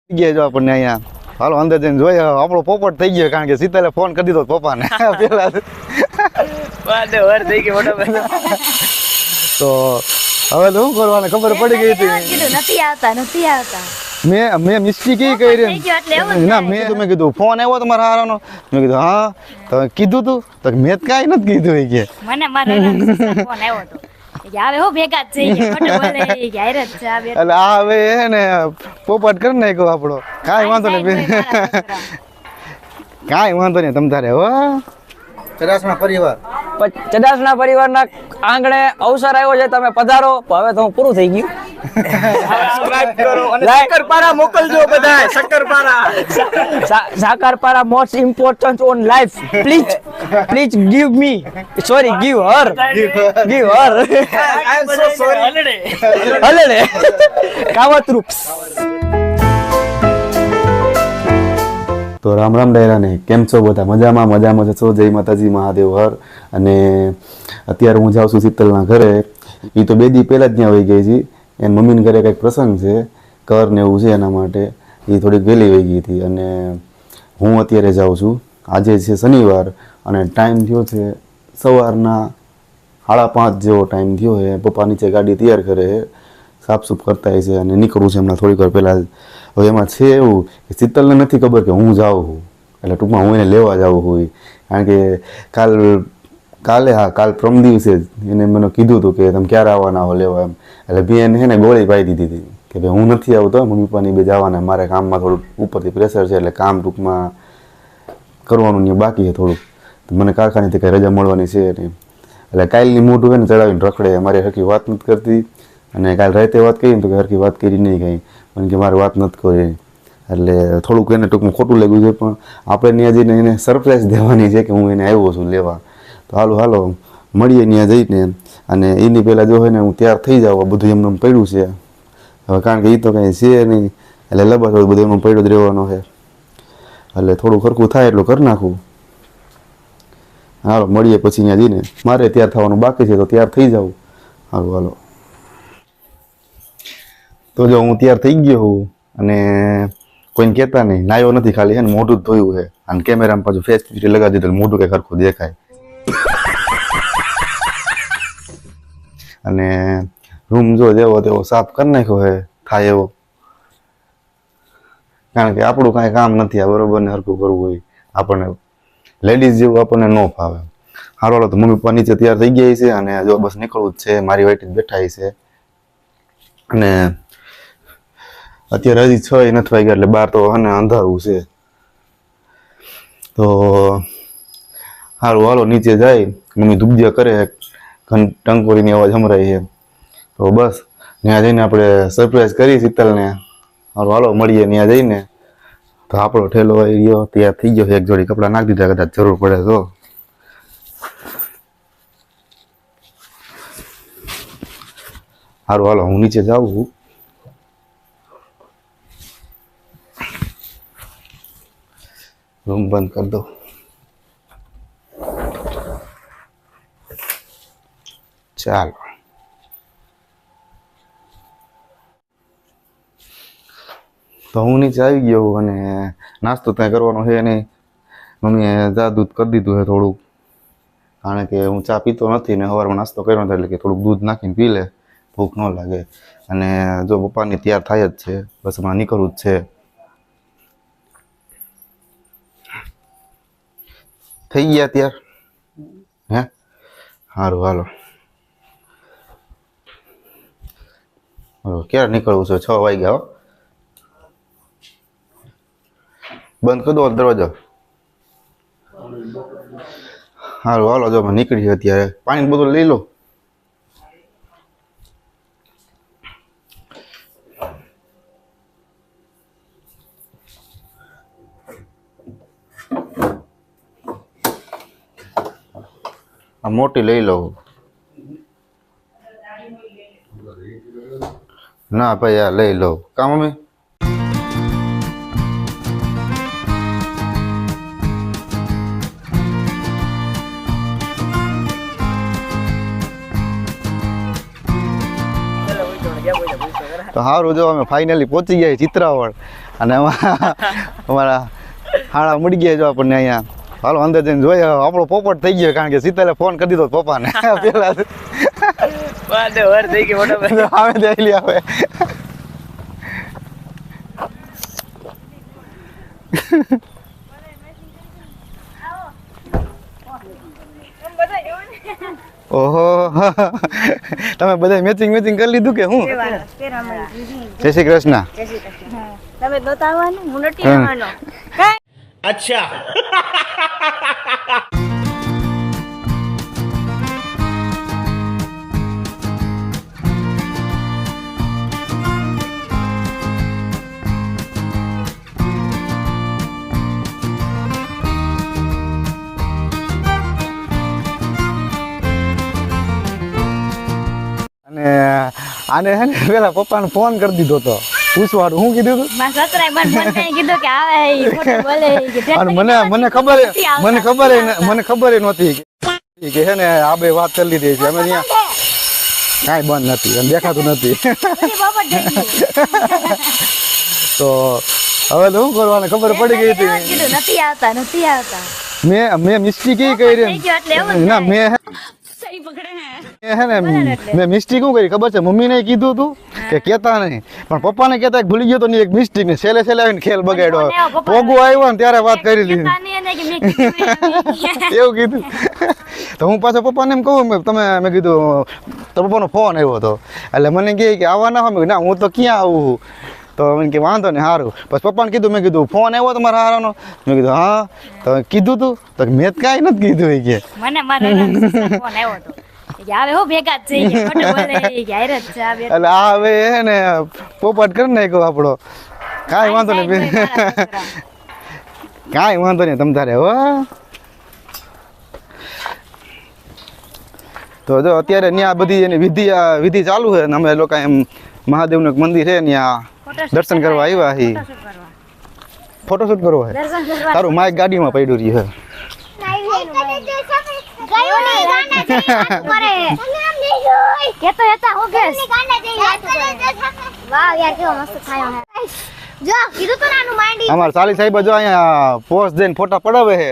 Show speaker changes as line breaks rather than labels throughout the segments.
ગયા જો આપણને અહીંયા હાલો અંદર જઈને જોઈએ આપણો પોપટ થઈ ગયો કારણ કે શીતલે ફોન કરી દીધો પપ્પાને પેલા તો હવે તો શું કરવાનું ખબર પડી ગઈ હતી મેં મિસ્ટેક એ કરી ના મેં કીધું ફોન આવ્યો તમારા હારાનો મેં કીધું હા તમે કીધું તું તો મેં કાંઈ નથી કીધું એ કે
મને મારો ફોન આવ્યો હતો આવે હો ભેગા જ થઈ ગયા ખોટું બોલે કે હારે જ છે આવે
એટલે આ હવે હે ને પોપટ કરી નાખ્યો આપણો કાંઈ વાંધો નહીં કાંઈ વાંધો નહીં તમ તારે હો ચડાસણા પરિવારના
આંગણે અવસર આવ્યો છે તમે પધારો હવે તો પૂરું થઈ ગયું
સબસ્ક્રાઇબ કરો અને શક્કરપારા મોકલજો બધાય
સાકરપારા most important on life please give me sorry give her
I am so sorry
હલડે કાવતરૂપ
તો રામ રામ ડાયરાને કેમ છો બધા મજામાં છો જય માતાજી મહાદેવ હર અને અત્યારે હું જાઉં છું શીતલના ઘરે એ તો 2 દી પહેલાં જ ત્યાં વહી ગઈ છે એની મમ્મીને ઘરે કંઈક પ્રસંગ છે કર ને એવું છે એના માટે એ થોડીક વહેલી વહી ગઈ હતી અને હું અત્યારે જાઉં છું આજે છે શનિવાર અને ટાઈમ થયો છે સવારના 5:30 જેવો ટાઈમ થયો છે પપ્પા નીચે ગાડી તૈયાર કરે છે સાફસૂફ કરતા છે અને નીકળવું છે હમણાં થોડીક વાર પહેલાં હવે એમાં છે એવું કે શીતલને નથી ખબર કે હું જાઉં છું એટલે ટૂંકમાં હું એને લેવા જાઉં છું કારણ કે કાલ પ્રમ દિવસે જ એને મને કીધું હતું કે તમે ક્યારે આવવાના હો લેવા એમ એટલે બેન છે ને ગોળી પાઈ દીધી હતી કે ભાઈ હું નથી આવતો મમ્મી પપ્પાની બે જવાના મારે કામમાં થોડુંક ઉપરથી પ્રેશર છે એટલે કામ ટૂંકમાં કરવાનું ને બાકી છે થોડુંક મને કારખાનેથી કંઈ રજા મળવાની છે નહીં એટલે કાલની મોઢું હોય ને ચડાવીને રખડે મારે હરખી વાત નથી કરતી અને કાલ રાતે વાત કરી ને તો કે હરખી વાત કરી નહીં કંઈ પણ કે મારે વાત નથી કરી એટલે થોડુંક એને ટૂંકમાં ખોટું લાગ્યું છે પણ આપણે ત્યાં જઈને એને સરપ્રાઈઝ દેવાની છે કે હું એને આવ્યો છું લેવા તો હાલો મળીએ ત્યાં જઈને અને એની પહેલાં જો હોય ને હું તૈયાર થઈ જાઉં બધું એમને પડ્યું છે હવે કારણ કે એ તો કંઈ છે નહીં એટલે લબાસ બધું એમને પડ્યું જ રહેવાનો છે એટલે થોડું ખરખું થાય એટલું કરી નાખું હાલો મળીએ પછી ત્યાં જઈને મારે તૈયાર થવાનું બાકી છે તો તૈયાર થઈ જાઉં હાલો તો જો હું તૈયાર થઈ ગયો હું અને કોઈને કહેતા નહીં નાયો નથી ખાલી છે ને મોઢું જ ધોયું છે અને કેમેરામાં પાછું ફેસ ફિલ્ટર લગાવી દીધું મોઢું કંઈ સરખું દેખાય અને રૂમ જો જેવો તેવો સાફ કરી નાખ્યો છે થાય એવો કારણ કે આપણું કાંઈ કામ નથી આ બરોબર ને સરખું કરવું હોય આપણને લેડીઝ જેવું આપણને ન ફાવે હાલો તો મમ્મી પપ્પા નીચે તૈયાર થઈ ગયા છે અને જો બસ નીકળવું જ છે મારી વાઈટ બેઠા છે અને અત્યારે હજી 6 નથી વાગ્યા એટલે બહાર તો અને અંધારું છે તો હાલો નીચે જાય મમ્મી ધૂબજિયા કરે ટંકોરીની અવાજ સંભળાય છે તો બસ ત્યાં જઈને આપણે સરપ્રાઈઝ કરી શીતલને હાલો મળીએ ત્યાં જઈને તો આપણો ઠેલો આવી ગયો તૈયાર થઈ ગયો એક જોડી કપડાં નાખી દીધા કદાચ જરૂર પડે તો હાલો હું નીચે જાઉં છું રૂમ બંધ કરી દો ચાલો તો હું નીચે આવી ગયો અને નાસ્તો ત્યાં કરવાનો છે નહીં મમ્મીએ ચા દૂધ કરી દીધું છે થોડુંક કારણ કે હું ચા પીતો નથી ને સવારમાં નાસ્તો કર્યો નથી એટલે કે થોડુંક દૂધ નાખીને પી લે ભૂખ ન લાગે અને જો પપ્પાની તૈયાર થાય જ છે બસ હમણાં નીકળવું જ છે થઈ ગયા ત્યાર હે સારું હાલો ક્યારે નીકળવું છે 6 વાગ્યા હો બંધ કરી દો દરવાજો સારું હાલો જો નીકળી અત્યારે પાણી બધું લઈ લો આ મોટી લઈ લો ના ભાઈ આ લઈ લો કા મમ્મી તો સારું જો અમે ફાઇનલી પહોંચી ગયા ચિત્રાવળ અને અમારા હાડા મળી ગયા જો આપણને અહીંયા. હાલો અંદર જઈને જોઈએ આપણો પોપટ થઈ ગયો કારણ કે શીતલે ફોન કરી દીધો પપ્પાને પેલા
થઈ ગઈ મોટો
આવે જઈ આવે ઓહો તમે બધા મેચિંગ કરી લીધું કે હું? જય શ્રી કૃષ્ણ.
તમે નહોતા આવવાનું, હું નથી આવવાનો.
અચ્છા
અને આને હે ને પેલા પપ્પાને ફોન કરી દીધો તો પૂછવાનું શું કીધું તું?
મારા સસરાએ મને કીધું કે આવે ઈ ખોટું બોલે ઈ કે
અને મને ખબર નહોતી કે હે ને આ બે વાત કરી લીધી છે અમે ત્યાં કાંઈ બંધ નથી અને દેખાતું નથી
બધી બાબત થઈ ગઈ.
તો હવે તો શું કરવાનું ખબર પડી ગઈ હતી.
કીધું નથી આવતા
મેં મિસ્ટેક એ
થઈ
કરી
ગયો એટલે એવું જ
ના
થાય.
મેં મિસ્ટેક શું કરી ખબર છે મમ્મીને કીધું તું કે કેતા નહીં પણ પપ્પાને કેતા ભૂલી ગયો તો ને એક મિસ્ટેક ને છેલ્લે આવીને ખેલ બગાડ્યો પોગો આવ્યો ને ત્યારે વાત કરી લીધી
કહેતા નહીં એને કે મેં કીધું
એવું કીધું તો હું પાછો પપ્પાને એમ કહું મેં કીધું તો પપ્પાનો ફોન આવ્યો હતો એટલે મને કહે કે આવવાના હોય મેં ના હું તો ક્યાં આવું તો મને કે વાંધો ને સારું પછી પપ્પાને કીધું મેં કીધું ફોન આવ્યો તમારા હારાનો મેં કીધું હા તો કીધું તું તો મેં જ કાંઈ નથી કીધું એ કે
મને મારા ફોન આવ્યો હતો કે આવે હો ભેગા જ થઈ ગયા ખોટું બોલે ઈ કે હારે જ છે આવે
એટલે આ હવે હે ને પોપટ કરી નાખ્યો આપણો કાંઈ વાંધો નહીં કાંઈ વાંધો નહીં તમ તારે હો તો જો અત્યારે ત્યાં બધી એની વિધિ ચાલુ છે ને અમે લોકો એમ મહાદેવનું એક મંદિર છે ત્યાં દર્શન કરવા આવ્યા છીએ ફોટોશૂટ કરવો છે
દર્શન કરવા
તારું માઇક ગાડીમાં પડ્યું રહ્યું
કેતો હતા હું કેસ વાહ યાર કેવો મસ્ત છાયો હે જો કીધું તો નાનું માંડી
છે અમારા સાલી સાહેબ જો અહીંયા પોસ્ટ જઈને ફોટા પડાવે છે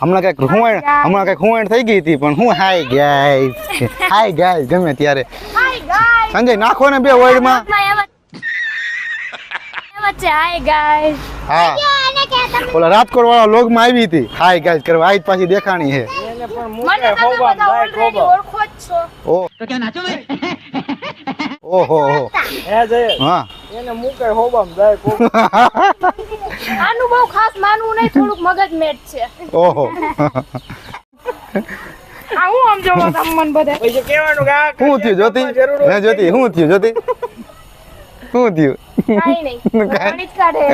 હમણાં કઈક હુંવણ થઈ ગઈ હતી પણ હું હાય ગાઈસ ગમે ત્યારે સંજય નાખો ને બે વર્ડમાં
વચ્ચે હાય ગાઈસ
હા ઓલા રાજકોટ વાળા લોગમાં આવી હતી હાય ગાઈસ કરવા આજ પાછી દેખાણી છે
મને તમે બધા ઓલરેડી ઓળખો જ છો
ઓ તો ક્યાં નાચો ઓહો હા
એને મૂકે હોબામ જાય
આનું બહુ ખાસ માનવું નહીં થોડુંક મગજ મેટ છે
ઓહો
આ હું આમ જોવો તમને બધા
પછી કહેવાનું કે આ
શું થયું જ્યોતિ હે જ્યોતિ શું થયું જ્યોતિ શું થયું
કાઈ નહીં ગણિત કાઢે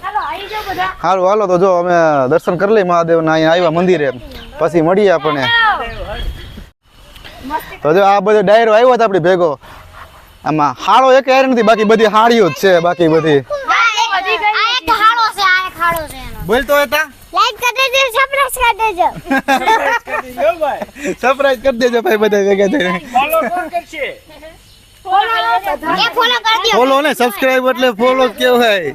હાલો આવી જાઓ બધા
હારું હાલો તો જો અમે દર્શન કરી લઈએ મહાદેવના અહીંયા આવ્યા મંદિરે પછી મળીએ આપણે તો જો આ બધો ડાયરો આવ્યો હતો આપણી ભેગો આમાં હાળો એક યાર નથી બાકી બધી હાડીઓ જ છે બાકી બધી બોલ તો હતા સરપ્રાઈઝ કરી દેજો ભાઈ બધા ભેગા થઈને
ફોલો કોણ કરશે
ફોલો ને સબસ્ક્રાઇબ એટલે ફોલો જ કેવાય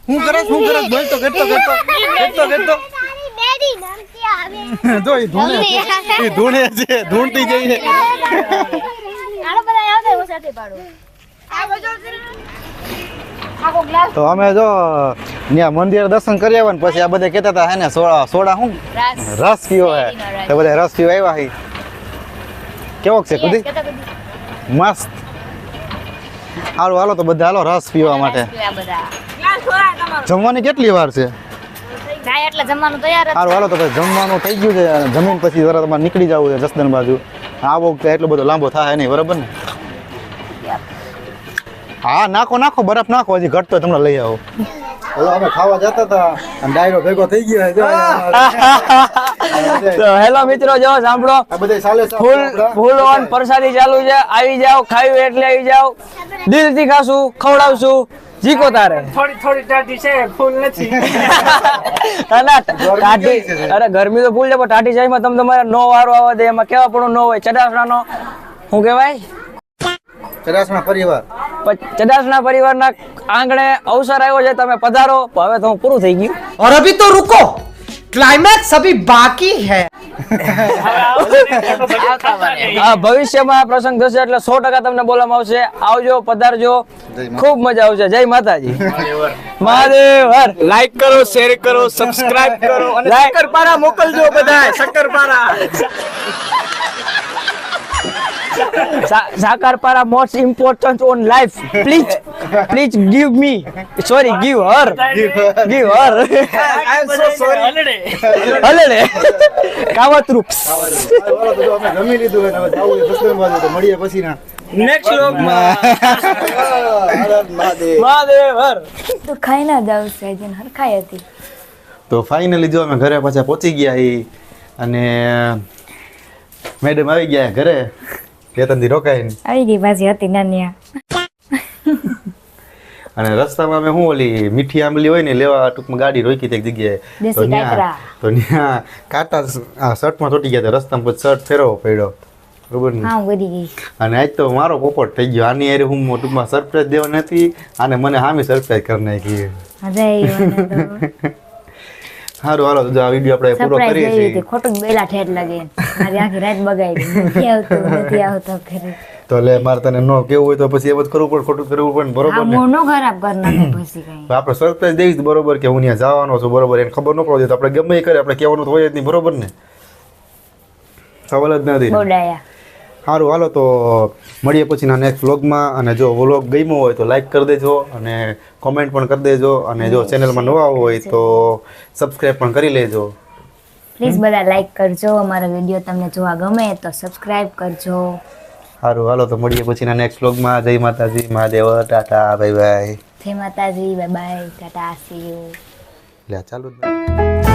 હું કરસ બોલ તો કરતો જો ઈ ધૂણે છે ધૂણતી જઈને
હાલો બધા આવજો હું સાથે પાડું આ બધો આખો ગ્લાસ
તો અમે જો ત્યાં મંદિર દર્શન કરી આવ્યા ને પછી આ બધા કહેતા હતા હે ને સોડા શું રસ પીવો હે તો બધા રસ પીવા આવ્યા હી કેવો છે કુદી મસ્ત હાલો હાલો તો બધા હાલો રસ પીવા માટે જમવાની કેટલી વાર છે
કાય એટલે જમવાનું તૈયાર જ
હાલો હાલો તો ભાઈ જમવાનું થઈ ગયું છે જમીન પછી જરા તમારે નીકળી જવું છે જસદન બાજુ આ વખતે એટલો બધો લાંબો થાય નહીં બરાબર ને હા નાખો બરફ નાખો હજી ઘટતો તમને લઈ આવો હવે અમે ખાવા જતા હતા અને ડાયરો ભેગો થઈ ગયો
તો હેલો મિત્રો જો સાંભળો
આ બધા સાલે
ફૂલ ઓન પરસાદી ચાલુ છે આવી જાઓ ખાવી એટલે આવી જાઓ દિલથી ખાશું ખવડાવશું જીકો તારે
થોડી ટાઢી છે ફૂલ નથી
ના ના ટાઢી અરે ગરમી તો ફૂલ છે પણ ટાઢી ચાઈમાં તમે તમારે નો વારો આવવા દે એમાં કેવા પણ નો હોય ચડાસણાનો શું કહેવાય
ચરાસણા પરિવાર
ચડાસણા પરિવારના આંગણે અવસર આવ્યો છે તમે પધારો હવે તો પૂરું થઈ ગયું
और अभी तो रुको क्लाइमैक्स अभी बाकी है
આ ભવિષ્યમાં આ પ્રસંગ થશે એટલે 100% તમને બોલવામાં આવશે આવજો પધારજો ખૂબ મજા આવશે જય માતાજી મહાદેવ હર
લાઈક કરો શેર કરો સબસ્ક્રાઇબ કરો અને
Like.
શક્કરપારા મોકલજો બધાય શક્કરપારા
સાકરપારા most important on life please give me sorry give her
I am so sorry
હલે કાવતરૂપ
જમી લીધું હોય હવે જાવું છે સસરાને બાજુ તો મળીએ પછી ના
નેક્સ્ટ વ્લોગમાં
મહાદેવ હર
તું ખાઈ ના જાવ સહેજન હરખાઈ હતી
તો ફાઇનલી જો અમે ઘરે પાછા પહોંચી ગયા હી અને મેડમ આવી ગયા ઘરે બે ત્રણ દી રોકાઈને
આવી ગઈ પાછી હતી નાની
અને રસ્તામાં અમે શું ઓલી મીઠી આંબલી હોય ને લેવા ટૂંકમાં ગાડી રોકી હતી એક જગ્યાએ
દેશી કાકરા.
તો ત્યાં કાંટા આ શર્ટમાં ચોટી ગયા હતા રસ્તામાં પછી શર્ટ ફેરવવો પડ્યો બરોબર ને
હા ગરી ગઈ
અને આજ તો મારો પોપટ થઈ ગયો આની હારે હું ટૂંકમાં સરપ્રાઈઝ દેવાની હતી અને મને સામે સરપ્રાઈઝ કરી નાખી
અરે
સારું હાલો તો જો આ વિડીયો આપણે પૂરો
સરપ્રાઈઝ
કરીએ
લેવી
છીએ
હતી ખોટું બેલા ઠેઠ લાગે મારી આખી રાત બગાડી નથી આવતો ઘરે
તો લે મારે તને ન કેવું હોય તો પછી એમ જ કરવું પડે ખોટું કરવું પડે ને,
આ
બરોબર ને
મોનો ખરાબ કર નાખે પછી કઈ
તો આપણે સરપ્રાઈઝ દઈશ બરોબર કે હું ત્યાં જવાનો છું બરોબર એને ખબર ન પડે તો આપણે ગમે એ કરે આપણે કહેવાનું તો હોય જ નહીં બરોબર ને સવાલ જ નથી
બોડાયા
સારું હાલો તો મળીએ પછીના નેક્સ્ટ વ્લોગમાં અને જો વ્લોગ ગમ્યો હોય તો લાઈક કરી દેજો અને કોમેન્ટ પણ કરી દેજો અને જો ચેનલમાં નવા હોય તો સબસ્ક્રાઈબ પણ કરી લેજો
પ્લીઝ બધા લાઈક કરજો અમારા વિડીયો તમને જોવા ગમે તો સબસ્ક્રાઇબ કરજો
સારું હાલો તો મળીએ પછીના નેક્સ્ટ વ્લોગમાં જય માતાજી મહાદેવ ટાટા બાય બાય
જય માતાજી bye bye Tata C you
લે ચાલુ જ નહીં.